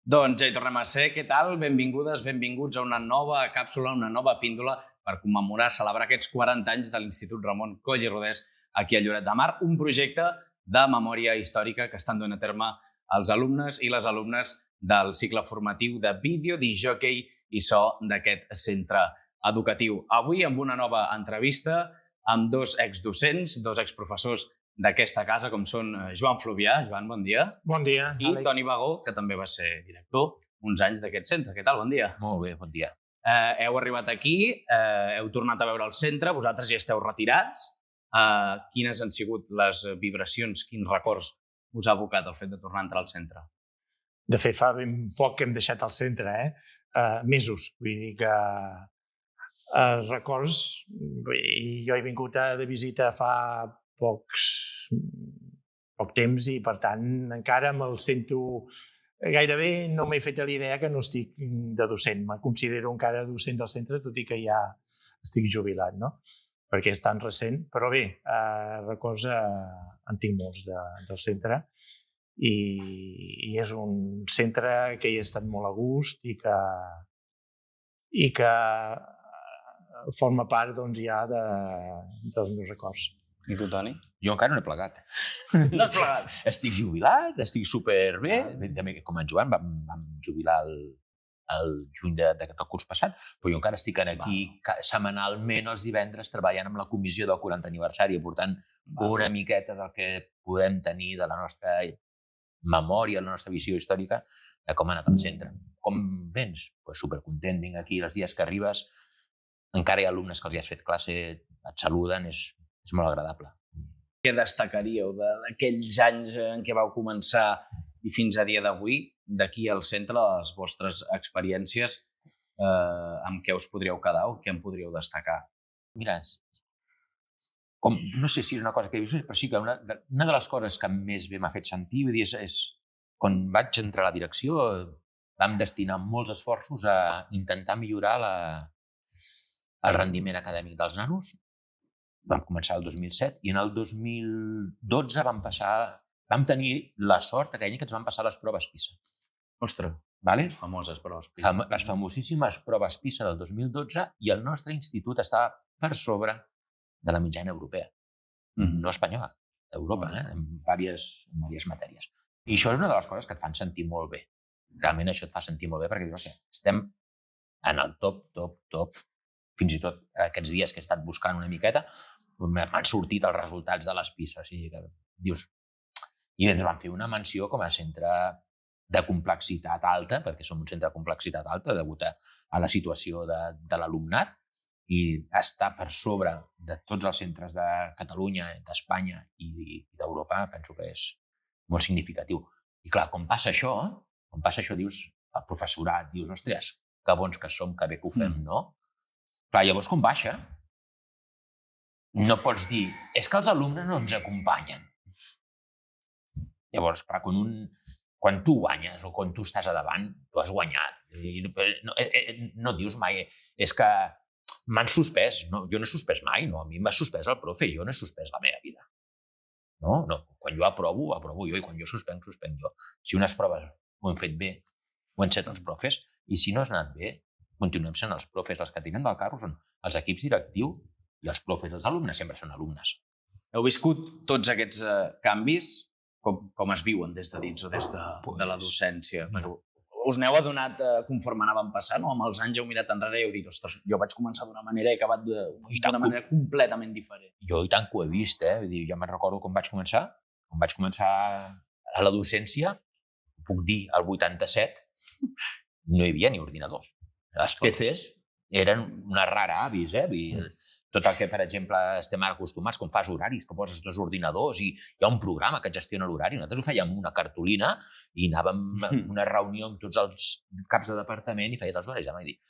Doncs ja hi tornem a ser. Què tal? Benvingudes, benvinguts a una nova càpsula, una nova píndola per commemorar, celebrar aquests 40 anys de l'Institut Ramon Coll i Rodés aquí a Lloret de Mar, un projecte de memòria històrica que estan duent a terme els alumnes i les alumnes del cicle formatiu de vídeo, discjòquei i so d'aquest centre educatiu. Avui amb una nova entrevista amb dos exdocents, dos exprofessors d'aquesta casa, com són Joan Fluvià. Joan, bon dia. Bon dia, I Àlex. Toni Bagó, que també va ser director uns anys d'aquest centre. Què tal? Bon dia. Molt bé, bon dia. Heu arribat aquí, heu tornat a veure el centre, vosaltres ja esteu retirats. Quines han sigut les vibracions, quins records us ha evocat el fet de tornar a entrar al centre? De fet, fa ben poc que hem deixat el centre, mesos. Vull dir que records... Jo he vingut de visita fa poc temps i, per tant, encara me'l sento... Gairebé no m'he fet a l'idea que no estic de docent. Me considero encara docent del centre, tot i que ja estic jubilat, no? Perquè és tan recent. Però bé, records en tinc molts del centre i és un centre que hi he estat molt a gust i que forma part doncs, ja dels meus records. I tu, Toni? Jo encara no he plegat. No has plegat? Estic jubilat, estic superbé. També, com en Joan, vam jubilar el juny d'aquest curs passat, però jo encara estic aquí setmanalment els divendres treballant amb la comissió del 40 aniversari, aportant una miqueta del que podem tenir de la nostra memòria, la nostra visió històrica de com ha anat el centre. Com vens? Pues supercontent, vinc aquí els dies que arribes, encara hi ha alumnes que els hi has fet classe, et saluden, és molt agradable. Què destacaríeu d'aquells anys en què vau començar i fins a dia d'avui, d'aquí al centre, les vostres experiències, amb què us podríeu quedar o què en podríeu destacar? Mira, no sé si és una cosa que he vist, però sí que una de les coses que més bé m'ha fet sentir, vull dir, és quan vaig entrar a la direcció vam destinar molts esforços a intentar millorar el rendiment acadèmic dels nanos. Vam començar el 2007 i en el 2012 vam tenir la sort aquella que ens van passar les proves PISA. Ostres, vale? Famoses proves PISA. Les famosíssimes proves PISA del 2012 i el nostre institut estava per sobre de la mitjana europea. No espanyola, d'Europa, en diverses matèries. I això és una de les coses que et fan sentir molt bé. Realment això et fa sentir molt bé perquè dius, estem en el top. Fins i tot aquests dies que he estat buscant una miqueta, m'han sortit els resultats de les PISA. O sigui que dius... I ens van fer una menció com a centre de complexitat alta, perquè som un centre de complexitat alta degut a la situació de l'alumnat, i estar per sobre de tots els centres de Catalunya, d'Espanya i d'Europa, penso que és molt significatiu. I clar, quan passa això, dius, el professorat, dius, ostres, que bons que som, que bé que ho fem, no? Clar, llavors, quan baixa, no pots dir, és que els alumnes no ens acompanyen. Llavors, clar, quan tu guanyes o quan tu estàs a davant, tu has guanyat. No dius mai, és que m'han suspès. No, jo no he suspès mai, no. A mi m'ha suspès el profe, jo no he suspès la meva vida. No. Quan jo aprovo jo, i quan jo suspenc jo. Si unes proves ho hem fet bé, ho han set els profes, i si no has anat bé, continuem sent els profes. Els que tenen del carro són els equips directius i els profes. Els alumnes sempre són alumnes. Heu viscut tots aquests canvis? Com es viuen des de dins o des de la docència? Us n'heu adonat conforme anàvem passant o amb els anys heu mirat enrere i heu dit, ostres, jo vaig començar d'una manera i he acabat d'una manera completament diferent? Jo i tant que ho he vist, Vull dir, jo me'n recordo quan vaig començar a la docència, puc dir, al 87, no hi havia ni ordinadors. Els PCs eren una rara avis, tot el que, per exemple, estem ara acostumats, quan fas horaris, que poses dos ordinadors i hi ha un programa que et gestiona l'horari. Nosaltres ho fèiem amb una cartolina i anàvem a una reunió amb tots els caps de departament i feies els horaris.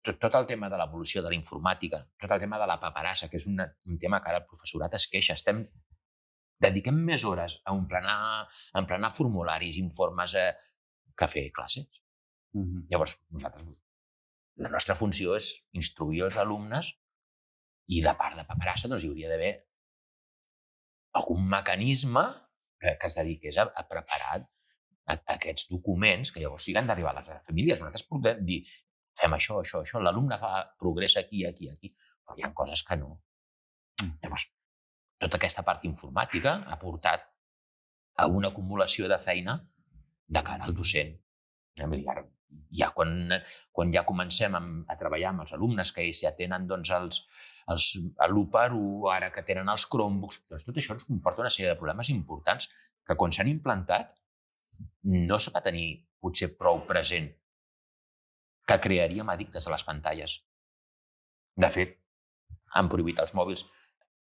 Tot el tema de l'evolució de la informàtica, tot el tema de la paperassa, que és un tema que ara el professorat es queixa, dediquem més hores a emplenar formularis, informes, que a fer classes. Llavors, la nostra funció és instruir els alumnes i la part de paperassa hi hauria d'haver algun mecanisme que es dediqués a preparar aquests documents que llavors sí que han d'arribar a les famílies. Nosaltres podem dir, fem això, l'alumne progressa aquí, però hi ha coses que no. Llavors, tota aquesta part informàtica ha portat a una acumulació de feina de cara al docent. Ja quan ja comencem a treballar amb els alumnes que ells ja tenen l'1x1, ara que tenen els Chromebooks, doncs tot això ens comporta una sèrie de problemes importants que quan s'han implantat no se va tenir potser prou present que crearíem addictes a les pantalles. De fet, han prohibit els mòbils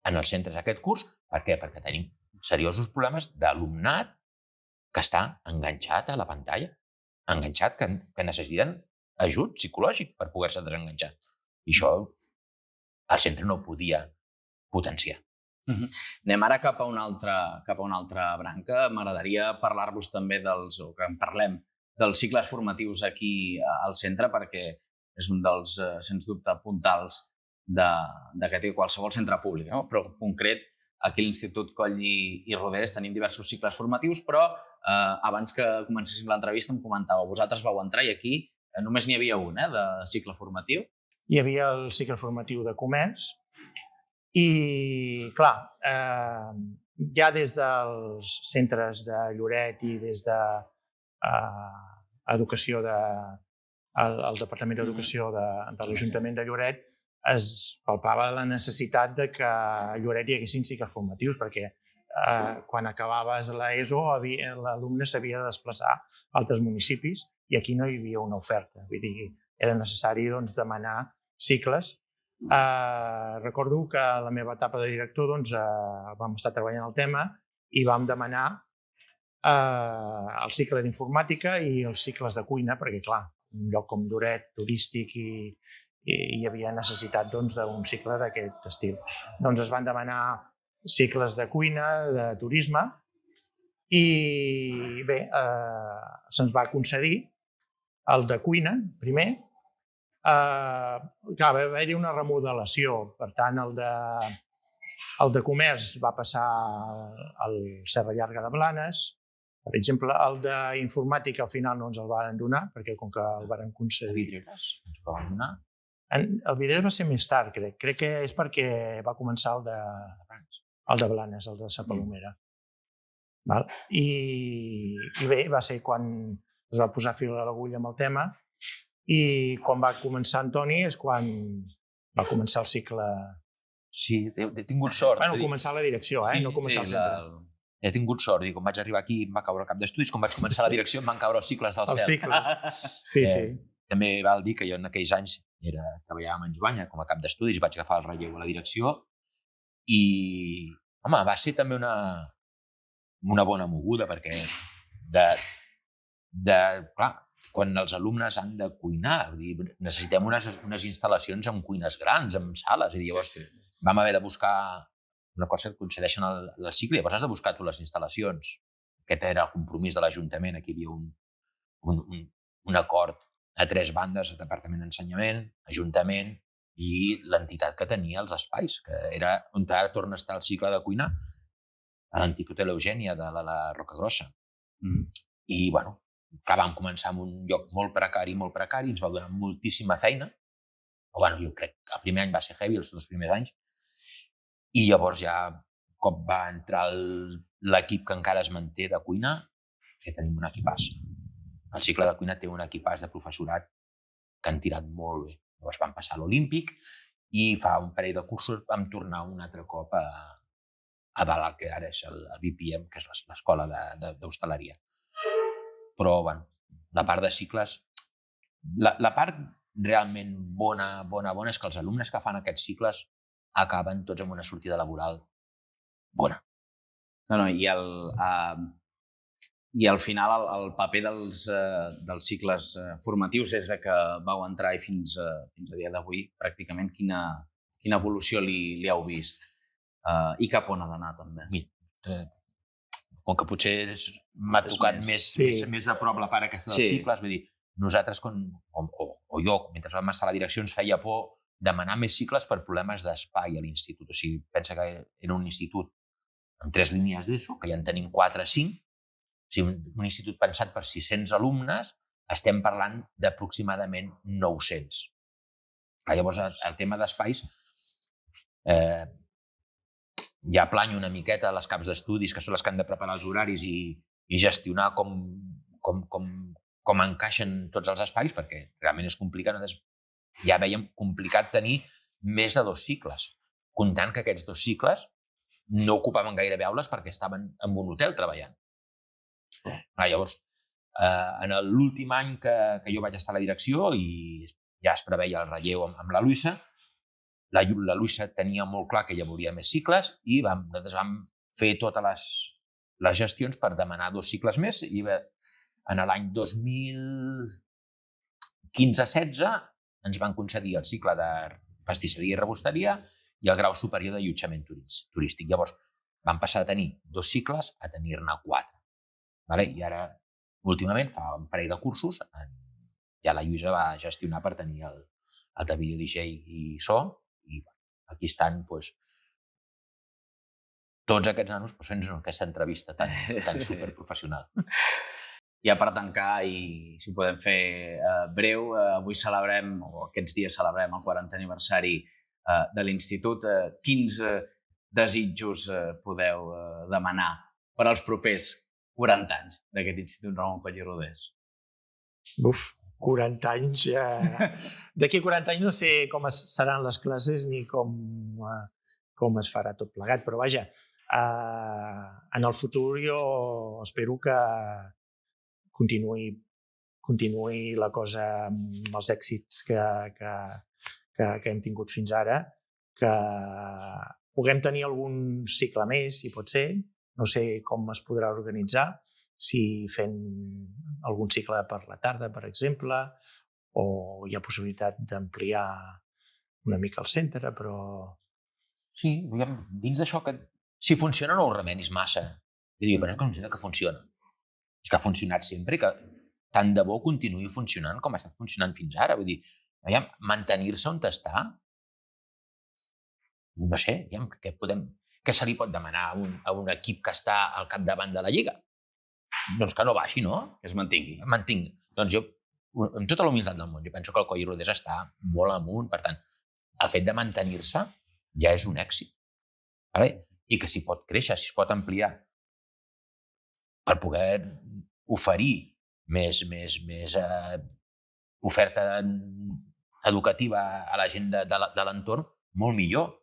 en els centres aquest curs. Per què? Perquè tenim seriosos problemes d'alumnat que està enganxat a la pantalla, enganxat, que necessiten ajut psicològic per poder-se desenganxar. I això el centre no podia potenciar. Anem ara cap a una altra branca. M'agradaria parlar-vos també que en parlem dels cicles formatius aquí al centre, perquè és un dels, sens dubte, puntals que té qualsevol centre públic, no? Però en concret, aquí a l'Institut Coll i Rodés tenim diversos cicles formatius, però abans que comencéssim l'entrevista em comentàveu, vosaltres vau entrar i aquí només n'hi havia un, de cicle formatiu. Hi havia el cicle formatiu de comerç i, clar, ja des dels centres de Lloret i des de educació el Departament d'Educació de l'Ajuntament de Lloret es palpava la necessitat de que a Lloret hi haguessin cicles formatius, perquè quan acabaves l'ESO l'alumne s'havia de desplaçar a altres municipis i aquí no hi havia una oferta. Vull dir, era necessari demanar cicles. Recordo que a la meva etapa de director vam estar treballant el tema i vam demanar el cicle d'informàtica i els cicles de cuina, perquè, clar, un lloc com Lloret, turístic, i hi havia necessitat d'un cicle d'aquest estil. Doncs es van demanar cicles de cuina, de turisme, i bé, se'ns va concedir el de cuina, primer. Clar, va haver-hi una remodelació, per tant, el de comerç va passar al Serra Llarga de Blanes. Per exemple, el d'informàtica al final no ens el van donar, perquè com que el van concedir... Vidreres ens el van donar? El Vidreres va ser més tard, crec. Crec que és perquè va començar el de Blanes, el de Sa Palomera. I bé, va ser quan es va posar fil a l'agulla amb el tema i quan va començar Antoni és quan va començar el cicle... Sí, he tingut sort. Bueno, començar la direcció, no començar el centre. He tingut sort. Quan vaig arribar aquí em va caure el cap d'estudis, quan vaig començar la direcció em van caure els cicles del cel. Els cicles, sí. També val dir que jo en aquells anys treballava amb en Joanya com a cap d'estudis, vaig agafar el relleu a la direcció i, home, va ser també una bona moguda perquè clar, quan els alumnes han de cuinar, necessitem unes instal·lacions amb cuines grans, amb sales, i llavors vam haver de buscar una cosa que concedeixen al cicle, llavors has de buscar tu les instal·lacions. Aquest era el compromís de l'Ajuntament, aquí hi havia un acord a 3 bandes, el Departament d'Ensenyament, Ajuntament i l'entitat que tenia els espais, que era on torna a estar el cicle de cuina, a l'antic Hotel Eugènia de la Rocagrossa. I, bueno, clar, vam començar en un lloc molt precari, ens va donar moltíssima feina. Jo crec que el primer any va ser heavy, els 2 primers anys, i llavors ja, cop va entrar l'equip que encara es manté de cuina, que tenim un equipàs. El cicle de cuina té un equipàs de professorat que han tirat molt bé. Llavors vam passar a l'Olímpic i fa un parell de cursos vam tornar un altre cop a dalt, que ara és el BPM, que és l'escola d'hostaleria. Però, bueno, la part de cicles... La part realment bona és que els alumnes que fan aquests cicles acaben tots amb una sortida laboral bona. I al final el paper dels cicles formatius és que vau entrar i fins a dia d'avui pràcticament quina evolució li heu vist i cap on ha d'anar també. Com que potser m'ha tocat més de prop la part aquesta dels cicles, vull dir, nosaltres, o jo, mentre vam estar a la direcció, ens feia por demanar més cicles per problemes d'espai a l'institut. O sigui, pensa que era un institut amb 3 línies d'ESO, que ja en tenim 4 o 5, sigui, un institut pensat per 600 alumnes, estem parlant d'aproximadament 900. Llavors, el tema d'espais, ja planyo una miqueta a les caps d'estudis, que són les que han de preparar els horaris i gestionar com encaixen tots els espais, perquè realment és complicat. Nosaltres ja veiem complicat tenir més de 2 cicles, comptant que aquests 2 cicles no ocupaven gairebé aules perquè estaven en un hotel treballant. Llavors, en l'últim any que jo vaig estar a la direcció i ja es preveia el relleu amb la Luisa, la Luisa tenia molt clar que ella volia més cicles i nosaltres vam fer totes les gestions per demanar 2 cicles més i en l'any 2015-16 ens van concedir el cicle de pastisseria i rebosteria i el grau superior d'allotjament turístic. Llavors, vam passar de tenir 2 cicles a tenir-ne 4. I ara, últimament, fa un parell de cursos, ja la Lluïsa va gestionar per tenir el de vídeo DJ i so, i aquí estan tots aquests nanos fent aquesta entrevista tan superprofessional. Ja per tancar, i si ho podem fer breu, avui celebrem, o aquests dies celebrem el 40è aniversari de l'Institut. Quins desitjos podeu demanar per als propers 40 anys d'aquest Institut Ramon Coll i Rodés? 40 anys... D'aquí a 40 anys no sé com seran les classes ni com es farà tot plegat, però vaja, en el futur jo espero que continuï la cosa amb els èxits que hem tingut fins ara, que puguem tenir algun cicle més, si pot ser. No sé com es podrà organitzar, si fent algun cicle per la tarda, per exemple, o hi ha possibilitat d'ampliar una mica el centre, però... Sí, dins d'això que si funciona no ho remenis massa. Jo dic, que funciona. I que ha funcionat sempre i que tant de bo continuï funcionant com ha estat funcionant fins ara. Vull dir, mantenir-se on està, no sé, què se li pot demanar a un equip que està al capdavant de la Lliga? Doncs que no baixi, no? Que es mantingui. Doncs jo, amb tota la humilitat del món, jo penso que el Coll i Rodés està molt amunt. Per tant, el fet de mantenir-se ja és un èxit. I que s'hi pot créixer, s'hi pot ampliar per poder oferir més oferta educativa a la gent de l'entorn, molt millor.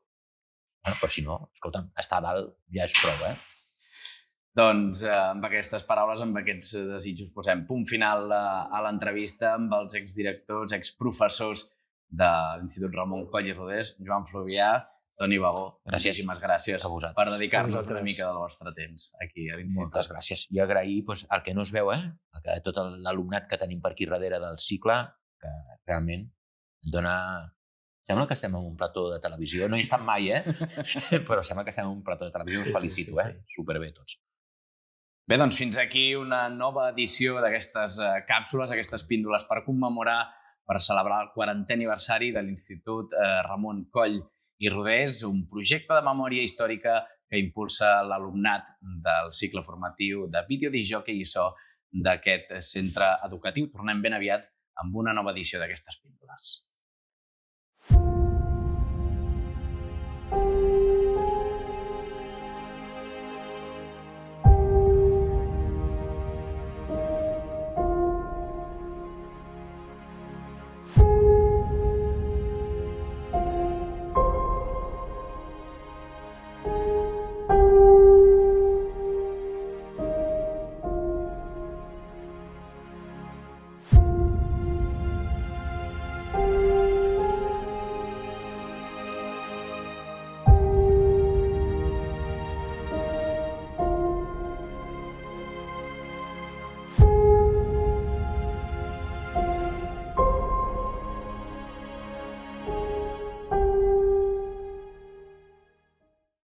Però si no, escolta'm, estar a dalt ja és prou, Doncs amb aquestes paraules, amb aquests desitjos, posem punt final a l'entrevista amb els exdirectors, exprofessors de l'Institut Ramon Coll i Rodés, Joan Fluvià, Toni Bagó. Moltíssimes gràcies per dedicar-nos una mica del vostre temps aquí a l'Institut. Moltes gràcies. I agrair el que no es veu, tot l'alumnat que tenim per aquí darrere del cicle, que realment dona... Sembla que estem en un plató de televisió. No hi estem mai, però sembla que estem en un plató de televisió. Us felicito, Superbé tots. Bé, doncs fins aquí una nova edició d'aquestes càpsules, aquestes píndoles per commemorar, per celebrar el 40è aniversari de l'Institut Ramon Coll i Rodés, un projecte de memòria històrica que impulsa l'alumnat del cicle formatiu de vídeo, discjòquei i so d'aquest centre educatiu. Tornem ben aviat amb una nova edició d'aquestes píndoles.